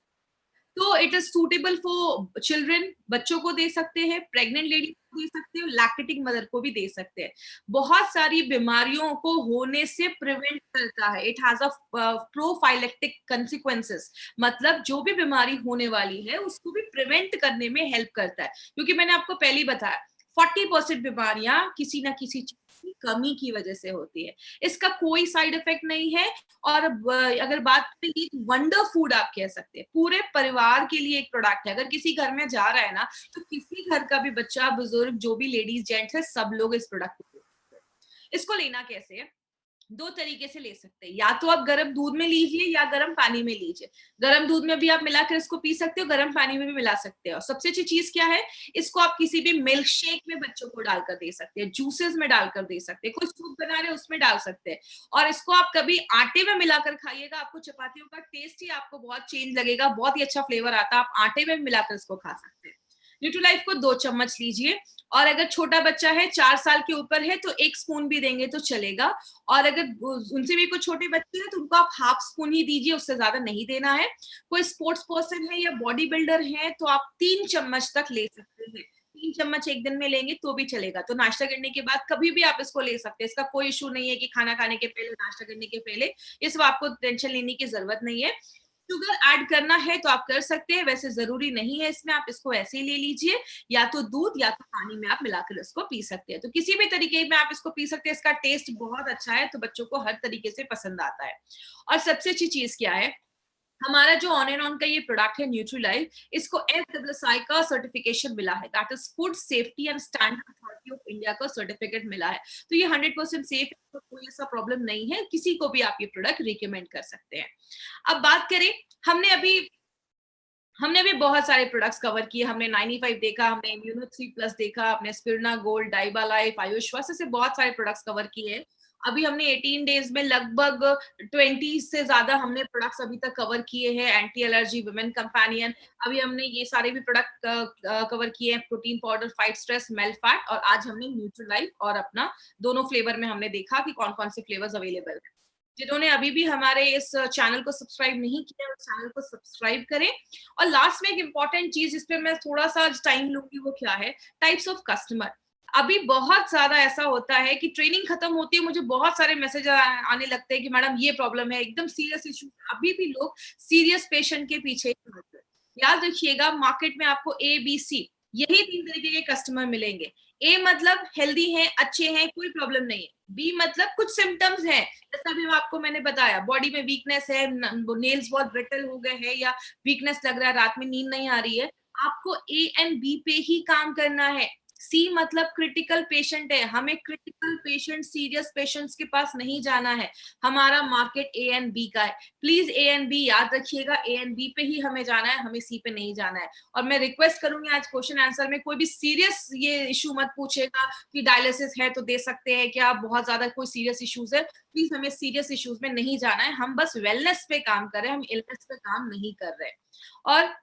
तो it is suitable for children, बच्चों को दे सकते हैं, प्रेग्नेंट लेडी को दे सकते हैं, लैक्टेटिंग मदर को भी दे सकते हैं। बहुत सारी बीमारियों को होने से प्रिवेंट करता है। It has a prophylactic consequences, मतलब जो भी बीमारी होने वाली है उसको भी प्रिवेंट करने में हेल्प करता है। क्योंकि मैंने आपको पहले ही बताया, 40% बीमारियां किसी ना किसी चीज की कमी की वजह से होती है। इसका कोई साइड इफेक्ट नहीं है। और अगर बात करें, वंडर फूड आप कह सकते हैं, पूरे परिवार के लिए एक प्रोडक्ट है। अगर किसी घर में जा रहा है ना, तो किसी घर का भी बच्चा, बुजुर्ग, जो भी लेडीज जेंट्स है, सब लोग इस प्रोडक्ट को। इसको लेना कैसे है? दो तरीके से ले सकते हैं, या तो आप गर्म दूध में लीजिए या गर्म पानी में लीजिए। गर्म दूध में भी आप मिलाकर इसको पी सकते हो, गर्म पानी में भी मिला सकते हो। सबसे अच्छी चीज क्या है, इसको आप किसी भी मिल्क शेक में बच्चों को डालकर दे सकते हैं, जूसेस में डालकर दे सकते हैं, कोई सूप बना रहे उसमें डाल सकते हैं। और इसको आप कभी आटे में मिलाकर खाइएगा, आपको चपातियों का टेस्ट ही आपको बहुत चेंज लगेगा, बहुत ही अच्छा फ्लेवर आता है। आप आटे में मिलाकर इसको खा सकते हैं। न्यूट्रीलाइफ को 2 चम्मच लीजिए। और अगर छोटा बच्चा है, 4 साल के ऊपर है, तो 1 स्पून भी देंगे तो चलेगा। और अगर उनसे भी कुछ छोटे बच्चे हैं तो उनको आप हाफ स्पून ही दीजिए, उससे ज्यादा नहीं देना है। कोई स्पोर्ट्स पर्सन है या बॉडी बिल्डर है तो आप 3 चम्मच तक ले सकते हैं। 3 चम्मच एक दिन में लेंगे तो भी चलेगा। तो नाश्ता करने के बाद कभी भी आप इसको ले सकते हैं, इसका कोई इशू नहीं है कि खाना खाने के पहले, नाश्ता करने के पहले। इस सब आपको टेंशन लेने की जरूरत नहीं है। शुगर ऐड करना है तो आप कर सकते हैं, वैसे जरूरी नहीं है इसमें, आप इसको ऐसे ही ले लीजिए। या तो दूध या तो पानी में आप मिलाकर इसको पी सकते हैं। तो किसी भी तरीके में आप इसको पी सकते हैं। इसका टेस्ट बहुत अच्छा है, तो बच्चों को हर तरीके से पसंद आता है। और सबसे अच्छी चीज क्या है, हमारा जो ऑन एंड ऑन का ये प्रोडक्ट है न्यूट्रीलाइफ, इसको FSSAI का सर्टिफिकेशन मिला है, that is food safety and standard authority of India का सर्टिफिकेट मिला है। तो ये 100% सेफ है, तो कोई ऐसा प्रॉब्लम नहीं है, किसी को भी आप ये प्रोडक्ट रिकमेंड कर सकते हैं। अब बात करें, हमने अभी हमने भी बहुत सारे प्रोडक्ट्स कवर किए। हमने 95 देखा, हमने इम्यूनो 3+ देखा, हमने स्पिरुलिना गोल्ड, डाइबा लाइफ, आयुष्वास, ऐसे बहुत सारे प्रोडक्ट्स कवर किए हैं। अभी हमने 18 डेज में लगभग 20 से ज्यादा हमने प्रोडक्ट्स अभी तक कवर किए हैं। एंटी एलर्जी, वुमेन कंपेनियन, अभी हमने ये सारे भी प्रोडक्ट कवर किए हैं। Protein powder, fight stress, male fat, और आज हमने न्यूट्रीलाइफ और अपना दोनों फ्लेवर में हमने देखा कि कौन कौन से फ्लेवर्स अवेलेबल है। जिन्होंने अभी भी हमारे इस चैनल को सब्सक्राइब नहीं किया, उस चैनल को सब्सक्राइब करें। और लास्ट में एक इंपॉर्टेंट चीज जिस पे मैं थोड़ा सा टाइम लूंगी, वो क्या है, टाइप्स ऑफ कस्टमर। अभी बहुत ज्यादा ऐसा होता है कि ट्रेनिंग खत्म होती है, मुझे बहुत सारे मैसेज आने लगते हैं कि मैडम ये प्रॉब्लम है, एकदम सीरियस इशू। अभी भी लोग सीरियस पेशेंट के पीछे ही भागते हैं। याद रखिएगा, मार्केट में आपको ABC यही 3 तरीके के कस्टमर मिलेंगे। ए मतलब हेल्दी हैं, अच्छे हैं, कोई प्रॉब्लम नहीं है। बी मतलब कुछ सिम्पटम्स हैं, जैसा अभी आपको मैंने बताया, बॉडी में वीकनेस है, नेल्स बहुत ब्रिटल हो गए हैं, या वीकनेस लग रहा है, रात में नींद नहीं आ रही है। आपको ए एंड बी पे ही काम करना है। सी मतलब क्रिटिकल पेशेंट है, हमें क्रिटिकल पेशेंट, सीरियस पेशेंट्स के पास नहीं जाना है। हमारा मार्केट ए एंड बी का है। प्लीज ए एंड बी याद रखिएगा, ए एंड बी पे ही हमें जाना है, हमें सी पे नहीं जाना है। और मैं रिक्वेस्ट करूंगी आज क्वेश्चन आंसर में कोई भी सीरियस ये इशू मत पूछेगा कि डायलिसिस है तो दे सकते हैं क्या, बहुत ज्यादा कोई सीरियस इश्यूज है। प्लीज हमें सीरियस इश्यूज में नहीं जाना है, हम बस वेलनेस पे काम कर रहे हैं, हम इलनेस पे काम नहीं कर रहे। और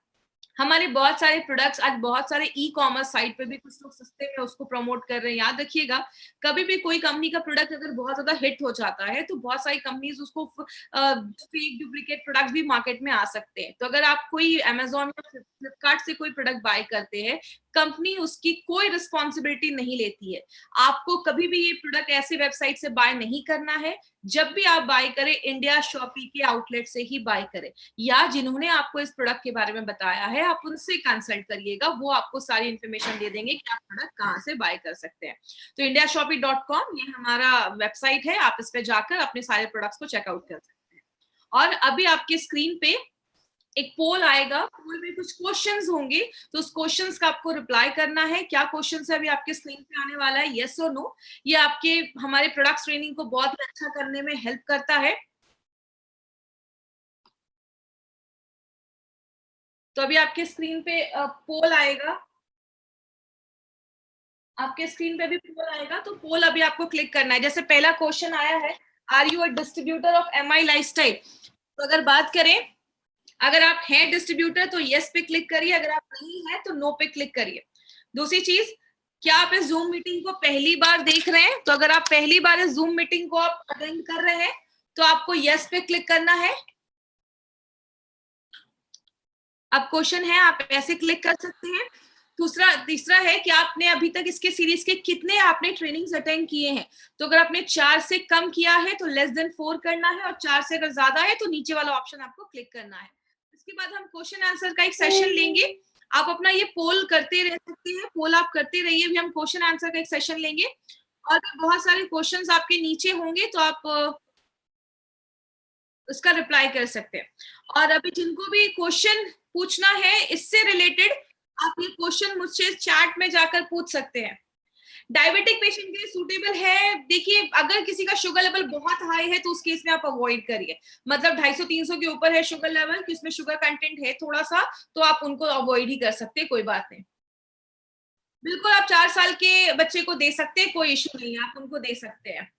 हमारे बहुत सारे प्रोडक्ट्स आज बहुत सारे ई कॉमर्स साइट पे भी कुछ लोग सस्ते में उसको प्रमोट कर रहे हैं। याद रखिएगा, कभी भी कोई कंपनी का प्रोडक्ट अगर बहुत ज्यादा हिट हो जाता है तो बहुत सारी कंपनीज उसको फेक डुप्लीकेट प्रोडक्ट भी मार्केट में आ सकते हैं। तो अगर आप कोई अमेजोन या फ्लिपकार्ट से कोई प्रोडक्ट बाय करते हैं, कंपनी उसकी कोई रिस्पॉन्सिबिलिटी नहीं लेती है। आपको कभी भी ये प्रोडक्ट ऐसे वेबसाइट से बाय नहीं करना है। जब भी आप बाय करें, इंडिया शॉपी के आउटलेट से ही बाय करें, या जिन्होंने आपको इस प्रोडक्ट के बारे में बताया है आप उनसे कंसल्ट करिएगा, वो आपको सारी इंफॉर्मेशन दे देंगे कि आप प्रोडक्ट कहाँ से बाय कर सकते हैं। तो indiashopee.com ये हमारा वेबसाइट है, आप इस पे जाकर अपने सारे प्रोडक्ट्स को चेकआउट कर सकते हैं। और अभी आपके स्क्रीन पे एक पोल आएगा, पोल में कुछ क्वेश्चंस होंगे, तो उस क्वेश्चंस का आपको रिप्लाई करना है। क्या क्वेश्चंस है अभी आपके स्क्रीन पे आने वाला है, यस और नो। ये आपके हमारे प्रोडक्ट्स ट्रेनिंग को बहुत ही अच्छा करने में हेल्प करता है। तो अभी आपके स्क्रीन पे पोल आएगा, आपके स्क्रीन पे भी पोल आएगा, तो पोल अभी आपको क्लिक करना है। जैसे पहला क्वेश्चन आया है, are you a distributor of Mi lifestyle. तो अगर बात करें, अगर आप हैं डिस्ट्रीब्यूटर तो यस पे क्लिक करिए, अगर आप नहीं है तो नो पे क्लिक करिए। दूसरी चीज, क्या आप इस जूम मीटिंग को पहली बार देख रहे हैं, तो अगर आप पहली बार इस जूम मीटिंग को आप अटेंड कर रहे हैं तो आपको यस पे क्लिक करना है। अब क्वेश्चन है, आप ऐसे क्लिक कर सकते हैं। दूसरा तीसरा है कि आपने अभी तक इसके सीरीज के कितने आपने ट्रेनिंग्स अटेंड किए हैं। तो अगर आपने 4 से कम किया है तो लेस देन 4 करना है, और 4 से अगर ज्यादा है तो नीचे वाला ऑप्शन आपको क्लिक करना है। इसके बाद हम क्वेश्चन आंसर का एक सेशन लेंगे। आप अपना ये पोल करते रह सकते हैं, पोल आप करते रहिए, भी हम क्वेश्चन आंसर का एक सेशन लेंगे। और बहुत सारे क्वेश्चंस आपके नीचे होंगे तो आप उसका रिप्लाई कर सकते हैं। और अभी जिनको भी क्वेश्चन पूछना है इससे रिलेटेड, आप ये क्वेश्चन मुझसे चैट में जाकर पूछ सकते हैं। डायबिटिक पेशेंट के लिए सूटेबल है। देखिए, अगर किसी का शुगर लेवल बहुत हाई है तो उस केस में आप अवॉइड करिए। मतलब 250-300 के ऊपर है शुगर लेवल, कि उसमें शुगर कंटेंट है थोड़ा सा, तो आप उनको अवॉइड ही कर सकते हैं, कोई बात नहीं। बिल्कुल, आप 4 साल के बच्चे को दे सकते हैं, कोई इश्यू नहीं है, आप उनको दे सकते हैं।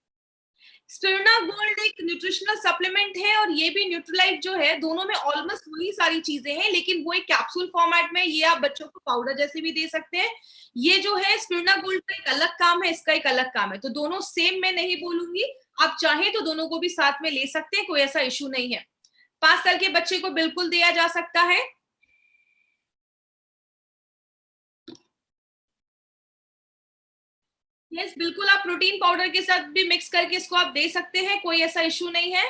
स्पिरुलिना गोल्ड एक न्यूट्रिशनल सप्लीमेंट है, और ये भी न्यूट्रीलाइफ जो है, दोनों में ऑलमोस्ट वही सारी चीजें हैं, लेकिन वो एक कैप्सूल फॉर्मेट में, ये आप बच्चों को पाउडर जैसे भी दे सकते हैं। ये जो है स्पिरुलिना गोल्ड का एक अलग काम है, इसका एक अलग काम है, तो दोनों सेम मैं नहीं बोलूंगी। आप चाहें तो दोनों को भी साथ में ले सकते हैं, कोई ऐसा इशू नहीं है। 5 साल के बच्चे को बिल्कुल दिया जा सकता है। यस, बिल्कुल, आप प्रोटीन पाउडर के साथ भी मिक्स करके इसको आप दे सकते हैं, कोई ऐसा इशू नहीं है।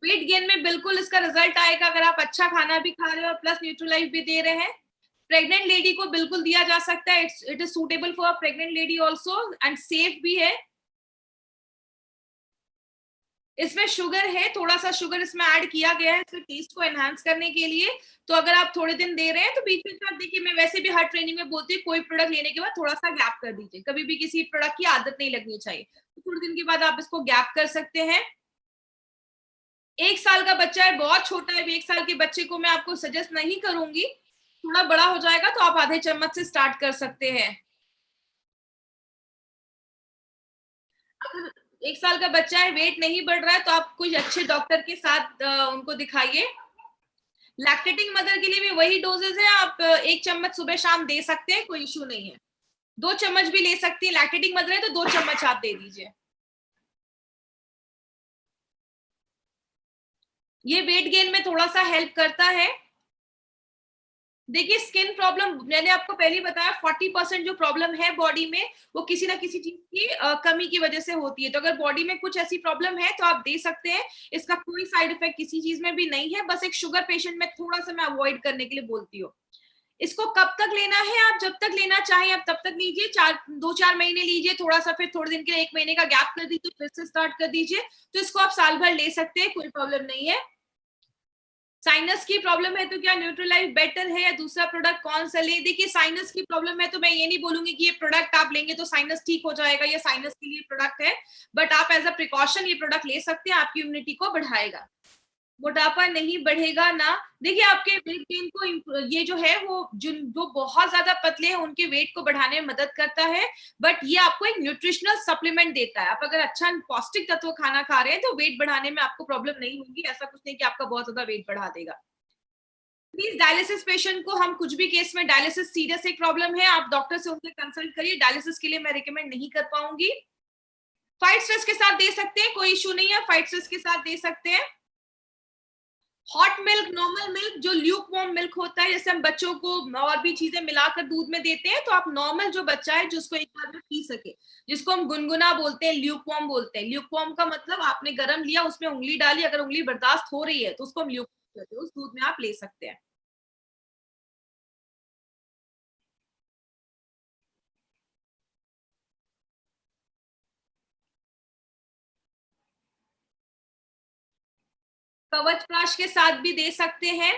वेट गेन में बिल्कुल इसका रिजल्ट आएगा अगर आप अच्छा खाना भी खा रहे हो और प्लस न्यूट्रीलाइफ भी दे रहे हैं। प्रेग्नेंट लेडी को बिल्कुल दिया जा सकता है, it is suitable for pregnant lady also, and safe भी है। इसमें शुगर है, थोड़ा सा शुगर इसमें ऐड किया गया है इसके टेस्ट को एनहांस करने के लिए। तो अगर आप थोड़े दिन दे रहे हैं तो बीच बीच में, देखिए मैं वैसे भी हर ट्रेनिंग में बोलती हूँ, कोई प्रोडक्ट लेने के बाद थोड़ा सा गैप कर दीजिए, कभी भी किसी प्रोडक्ट की आदत नहीं लगनी चाहिए, तो थोड़े दिन के बाद आप इसको गैप कर सकते हैं। 1 साल का बच्चा है, बहुत छोटा है, 1 साल के बच्चे को मैं आपको सजेस्ट नहीं करूंगी। थोड़ा बड़ा हो जाएगा तो आप आधे चम्मच से स्टार्ट कर सकते हैं। अगर 1 साल का बच्चा है, वेट नहीं बढ़ रहा है, तो आप कोई अच्छे डॉक्टर के साथ उनको दिखाइए। लैक्टेटिंग मदर के लिए भी वही डोजेस है, आप 1 चम्मच सुबह शाम दे सकते हैं, कोई इशू नहीं है। 2 चम्मच भी ले सकती है, लैक्टेटिंग मदर है तो 2 चम्मच आप दे दीजिए। ये वेट गेन में थोड़ा सा हेल्प करता है। देखिए, स्किन प्रॉब्लम मैंने आपको पहले ही बताया, 40% जो प्रॉब्लम है बॉडी में, वो किसी ना किसी चीज की कमी की वजह से होती है। तो अगर बॉडी में कुछ ऐसी प्रॉब्लम है तो आप दे सकते हैं। इसका कोई साइड इफेक्ट किसी चीज में भी नहीं है, बस एक शुगर पेशेंट में थोड़ा सा मैं अवॉइड करने के लिए बोलती हूँ। इसको कब तक लेना है? आप जब तक लेना चाहें आप तब तक लीजिए, 2-4 महीने लीजिए, थोड़ा-सा फिर थोड़े दिन के लिए 1 महीने का गैप कर दीजिए, फिर से स्टार्ट कर दीजिए। तो इसको आप साल भर ले सकते हैं, कोई प्रॉब्लम नहीं है। साइनस की प्रॉब्लम है तो क्या न्यूट्रीलाइज बेटर है या दूसरा प्रोडक्ट कौन सा लें? देखिए साइनस की प्रॉब्लम है तो मैं ये नहीं बोलूंगी कि ये प्रोडक्ट आप लेंगे तो साइनस ठीक हो जाएगा, या साइनस के लिए प्रोडक्ट है, बट आप एज अ प्रिकॉशन ये प्रोडक्ट ले सकते हैं, आपकी इम्यूनिटी को बढ़ाएगा। मोटापा नहीं बढ़ेगा ना। देखिए आपके वेट गेन को ये जो है वो जो बहुत ज्यादा पतले हैं उनके वेट को बढ़ाने में मदद करता है, बट ये आपको एक न्यूट्रिशनल सप्लीमेंट देता है। आप अगर अच्छा पौष्टिक तत्व खाना खा रहे हैं तो वेट बढ़ाने में आपको प्रॉब्लम नहीं होगी, ऐसा कुछ नहीं कि आपका बहुत ज्यादा वेट बढ़ा देगा। प्लीज डायलिसिस पेशेंट को हम कुछ भी केस में, डायलिसिस सीरियस एक प्रॉब्लम है, आप डॉक्टर से उनसे कंसल्ट करिए, डायलिसिस के लिए मैं रिकमेंड नहीं कर पाऊंगी। फाइट स्ट्रेस के साथ दे सकते हैं, कोई इशू नहीं है, फाइट स्ट्रेस के साथ दे सकते हैं। हॉट मिल्क, नॉर्मल मिल्क, जो ल्यूक वार्म मिल्क होता है, जैसे हम बच्चों को और भी चीजें मिलाकर दूध में देते हैं, तो आप नॉर्मल जो बच्चा है जिसको एक बार में पी सके, जिसको हम गुनगुना बोलते हैं, ल्यूक वार्म बोलते हैं। ल्यूक वार्म का मतलब आपने गर्म लिया, उसमें उंगली डाली, अगर उंगली बर्दाश्त हो रही है तो उसको हम ल्यूक कहते हैं, उस दूध में आप ले सकते हैं। कवच प्राश के साथ भी दे सकते हैं।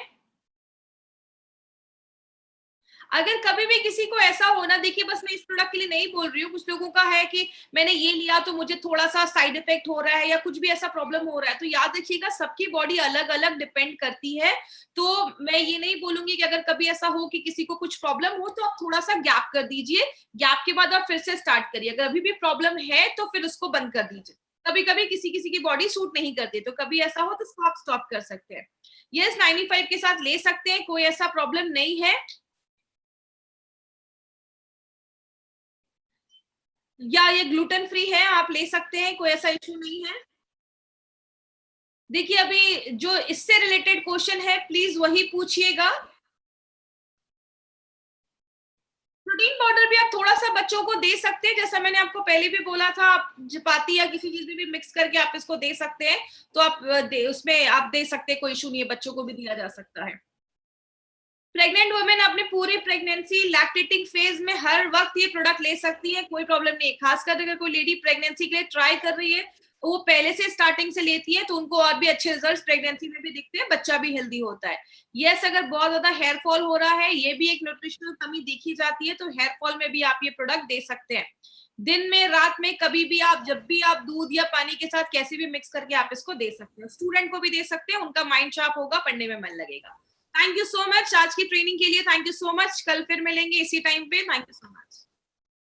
अगर कभी भी किसी को ऐसा होना, देखिए बस मैं इस प्रोडक्ट के लिए नहीं बोल रही हूँ, कुछ लोगों का है कि मैंने ये लिया तो मुझे थोड़ा सा साइड इफेक्ट हो रहा है या कुछ भी ऐसा प्रॉब्लम हो रहा है, तो याद रखिएगा सबकी बॉडी अलग अलग डिपेंड करती है। तो मैं ये नहीं बोलूंगी कि अगर कभी ऐसा हो कि किसी को कुछ प्रॉब्लम हो तो आप थोड़ा सा गैप कर दीजिए, गैप के बाद आप फिर से स्टार्ट करिए। अगर अभी भी प्रॉब्लम है तो फिर उसको बंद कर दीजिए। कभी कभी किसी किसी की बॉडी सूट नहीं करती, तो कभी ऐसा हो तो उसको आप स्टॉप कर सकते हैं। यस 95 के साथ ले सकते हैं, कोई ऐसा प्रॉब्लम नहीं है। या ये ग्लूटेन फ्री है, आप ले सकते हैं, कोई ऐसा इश्यू नहीं है। देखिए अभी जो इससे रिलेटेड क्वेश्चन है प्लीज वही पूछिएगा। प्रोटीन पाउडर भी आप थोड़ा सा बच्चों को दे सकते हैं, जैसा मैंने आपको पहले भी बोला था, आप चपाती या किसी चीज में भी मिक्स करके आप इसको दे सकते हैं। तो आप उसमें आप दे सकते हैं, कोई इशू नहीं है, बच्चों को भी दिया जा सकता है। प्रेग्नेंट वुमेन अपने पूरी प्रेगनेंसी लैक्टेटिंग फेज में हर वक्त ये प्रोडक्ट ले सकती है, कोई प्रॉब्लम नहीं है। खासकर अगर कोई लेडी प्रेगनेंसी के लिए ट्राई कर रही है, वो पहले से स्टार्टिंग से लेती है तो उनको और भी अच्छे रिजल्ट्स प्रेगनेंसी में भी दिखते हैं, बच्चा भी हेल्दी होता है। यस अगर बहुत ज्यादा हेयर फॉल हो रहा है, ये भी एक न्यूट्रिशनल कमी देखी जाती है, तो हेयर फॉल में भी आप ये प्रोडक्ट दे सकते हैं। दिन में रात में कभी भी आप, जब भी आप दूध या पानी के साथ कैसे भी मिक्स करके आप इसको दे सकते हैं। स्टूडेंट को भी दे सकते हैं, उनका माइंड शार्प होगा, पढ़ने में मन लगेगा। थैंक यू सो मच आज की ट्रेनिंग के लिए, थैंक यू सो मच। कल फिर मिलेंगे इसी टाइम पे, थैंक यू सो मच।